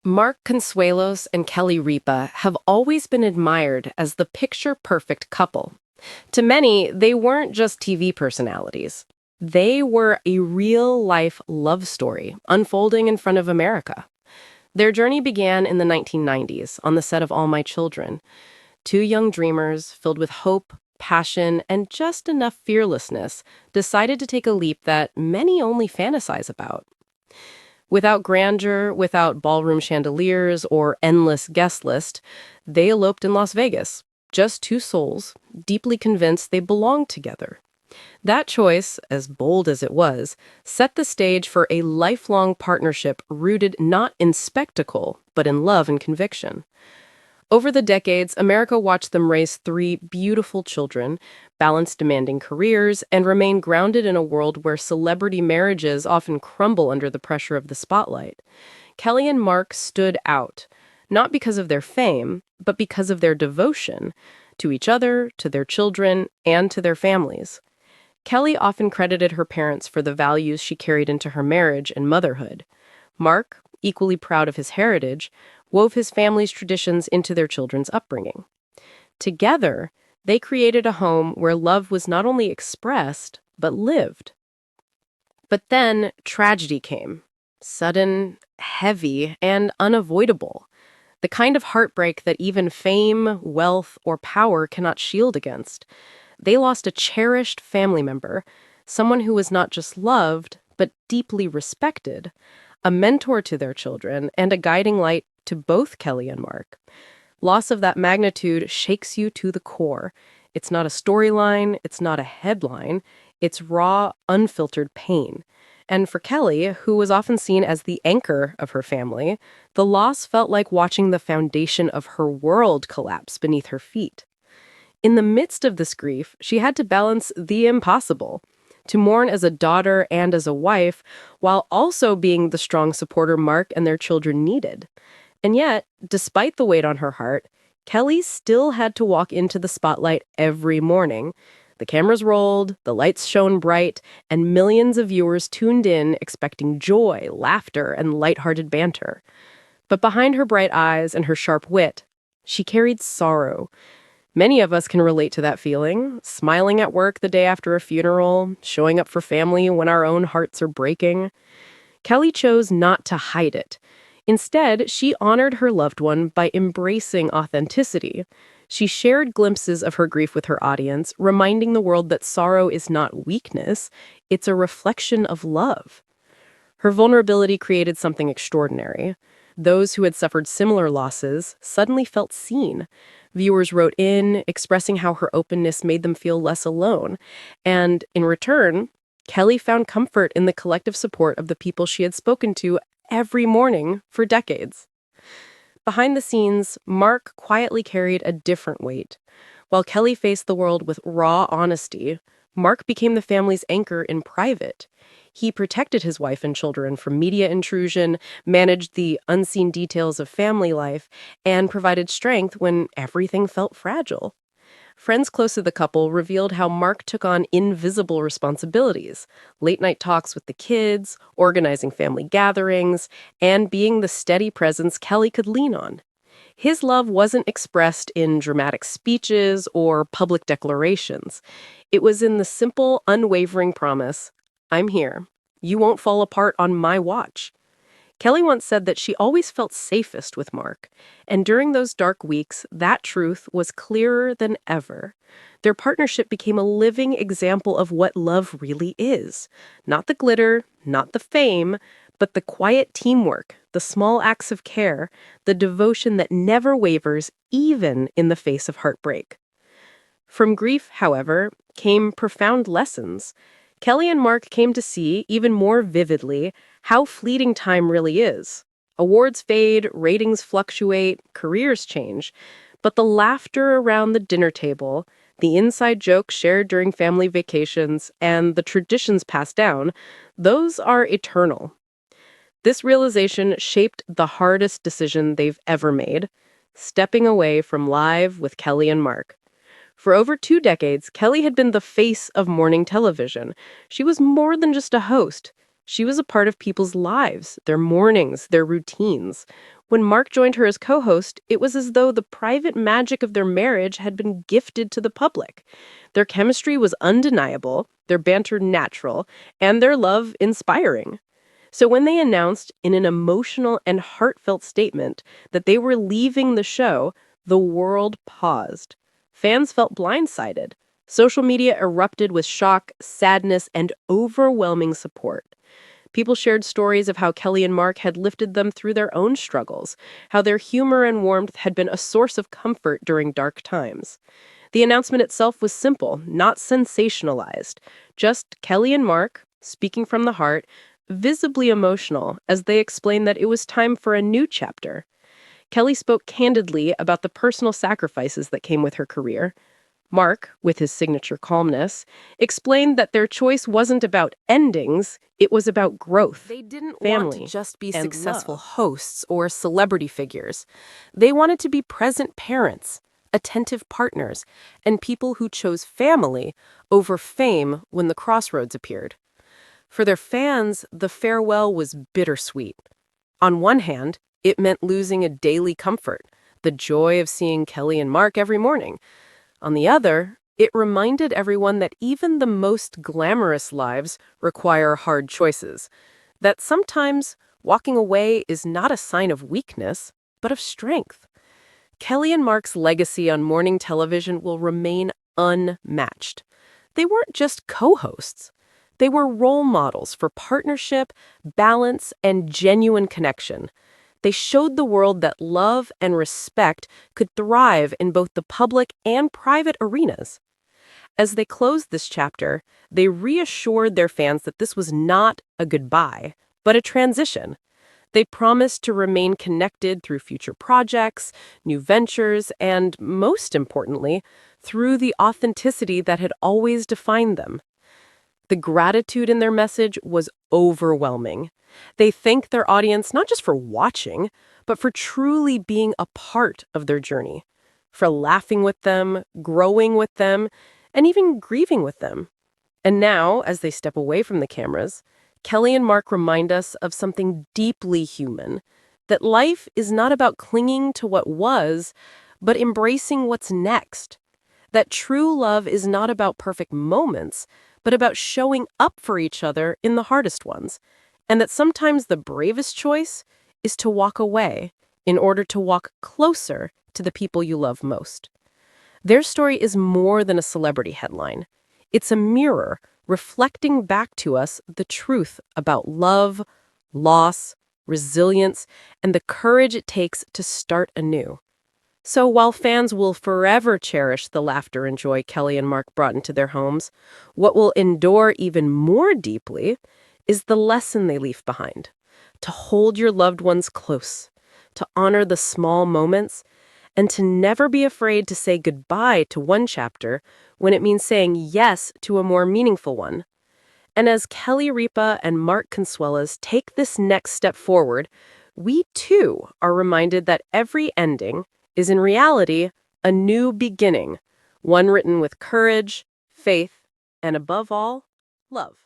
Mark Consuelos and Kelly Ripa have always been admired as the picture-perfect couple. To many, they weren't just TV personalities. They were a real-life love story unfolding in front of America. Their journey began in the 1990s on the set of All My Children. Two young dreamers, filled with hope, passion, and just enough fearlessness, decided to take a leap that many only fantasize about. Without grandeur, without ballroom chandeliers or endless guest list, they eloped in Las Vegas. Just two souls, deeply convinced they belonged together. That choice, as bold as it was, set the stage for a lifelong partnership rooted not in spectacle, but in love and conviction. Over the decades, America watched them raise three beautiful children, balance demanding careers, and remain grounded in a world where celebrity marriages often crumble under the pressure of the spotlight. Kelly and Mark stood out, not because of their fame, but because of their devotion to each other, to their children, and to their families. Kelly often credited her parents for the values she carried into her marriage and motherhood. Mark, equally proud of his heritage, wove his family's traditions into their children's upbringing. Together, they created a home where love was not only expressed, but lived. But then tragedy came. Sudden, heavy, and unavoidable. The kind of heartbreak that even fame, wealth, or power cannot shield against. They lost a cherished family member, someone who was not just loved, but deeply respected, a mentor to their children, and a guiding light to both Kelly and Mark. Loss of that magnitude shakes you to the core. It's not a storyline, it's not a headline, it's raw, unfiltered pain. And for Kelly, who was often seen as the anchor of her family, the loss felt like watching the foundation of her world collapse beneath her feet. In the midst of this grief, she had to balance the impossible, to mourn as a daughter and as a wife, while also being the strong supporter Mark and their children needed. And yet, despite the weight on her heart, Kelly still had to walk into the spotlight every morning. The cameras rolled, the lights shone bright, and millions of viewers tuned in expecting joy, laughter, and lighthearted banter. But behind her bright eyes and her sharp wit, she carried sorrow. Many of us can relate to that feeling, smiling at work the day after a funeral, showing up for family when our own hearts are breaking. Kelly chose not to hide it. Instead, she honored her loved one by embracing authenticity. She shared glimpses of her grief with her audience, reminding the world that sorrow is not weakness, it's a reflection of love. Her vulnerability created something extraordinary. Those who had suffered similar losses suddenly felt seen. Viewers wrote in, expressing how her openness made them feel less alone. And in return, Kelly found comfort in the collective support of the people she had spoken to every morning for decades. Behind the scenes, Mark quietly carried a different weight. While Kelly faced the world with raw honesty, Mark became the family's anchor in private. He protected his wife and children from media intrusion, managed the unseen details of family life, and provided strength when everything felt fragile. Friends close to the couple revealed how Mark took on invisible responsibilities, late-night talks with the kids, organizing family gatherings, and being the steady presence Kelly could lean on. His love wasn't expressed in dramatic speeches or public declarations. It was in the simple, unwavering promise, "I'm here. You won't fall apart on my watch." Kelly once said that she always felt safest with Mark, and during those dark weeks, that truth was clearer than ever. Their partnership became a living example of what love really is. Not the glitter, not the fame, but the quiet teamwork, the small acts of care, the devotion that never wavers, even in the face of heartbreak. From grief, however, came profound lessons. Kelly and Mark came to see, even more vividly, how fleeting time really is. Awards fade, ratings fluctuate, careers change, but the laughter around the dinner table, the inside jokes shared during family vacations, and the traditions passed down, those are eternal. This realization shaped the hardest decision they've ever made, stepping away from Live with Kelly and Mark. For over 2 decades, Kelly had been the face of morning television. She was more than just a host. She was a part of people's lives, their mornings, their routines. When Mark joined her as co-host, it was as though the private magic of their marriage had been gifted to the public. Their chemistry was undeniable, their banter natural, and their love inspiring. So when they announced in an emotional and heartfelt statement that they were leaving the show, the world paused. Fans felt blindsided. Social media erupted with shock, sadness, and overwhelming support. People shared stories of how Kelly and Mark had lifted them through their own struggles, how their humor and warmth had been a source of comfort during dark times. The announcement itself was simple, not sensationalized. Just Kelly and Mark, speaking from the heart, visibly emotional as they explained that it was time for a new chapter. Kelly spoke candidly about the personal sacrifices that came with her career. Mark, with his signature calmness, explained that their choice wasn't about endings, it was about growth. They didn't want to just be successful hosts or celebrity figures. They wanted to be present parents, attentive partners, and people who chose family over fame when the crossroads appeared. For their fans, the farewell was bittersweet. On one hand, it meant losing a daily comfort, the joy of seeing Kelly and Mark every morning. On the other, it reminded everyone that even the most glamorous lives require hard choices, that sometimes walking away is not a sign of weakness, but of strength. Kelly and Mark's legacy on morning television will remain unmatched. They weren't just co-hosts. They were role models for partnership, balance, and genuine connection. They showed the world that love and respect could thrive in both the public and private arenas. As they closed this chapter, they reassured their fans that this was not a goodbye, but a transition. They promised to remain connected through future projects, new ventures, and, most importantly, through the authenticity that had always defined them. The gratitude in their message was overwhelming. They thanked their audience not just for watching, but for truly being a part of their journey, for laughing with them, growing with them, and even grieving with them. And now, as they step away from the cameras, Kelly and Mark remind us of something deeply human, that life is not about clinging to what was, but embracing what's next. That true love is not about perfect moments, but about showing up for each other in the hardest ones. And that sometimes the bravest choice is to walk away in order to walk closer to the people you love most. Their story is more than a celebrity headline. It's a mirror reflecting back to us the truth about love, loss, resilience, and the courage it takes to start anew. So while fans will forever cherish the laughter and joy Kelly and Mark brought into their homes, what will endure even more deeply is the lesson they leave behind: to hold your loved ones close, to honor the small moments, and to never be afraid to say goodbye to one chapter when it means saying yes to a more meaningful one. And as Kelly Ripa and Mark Consuelos take this next step forward, we too are reminded that every ending is in reality a new beginning, one written with courage, faith, and above all, love.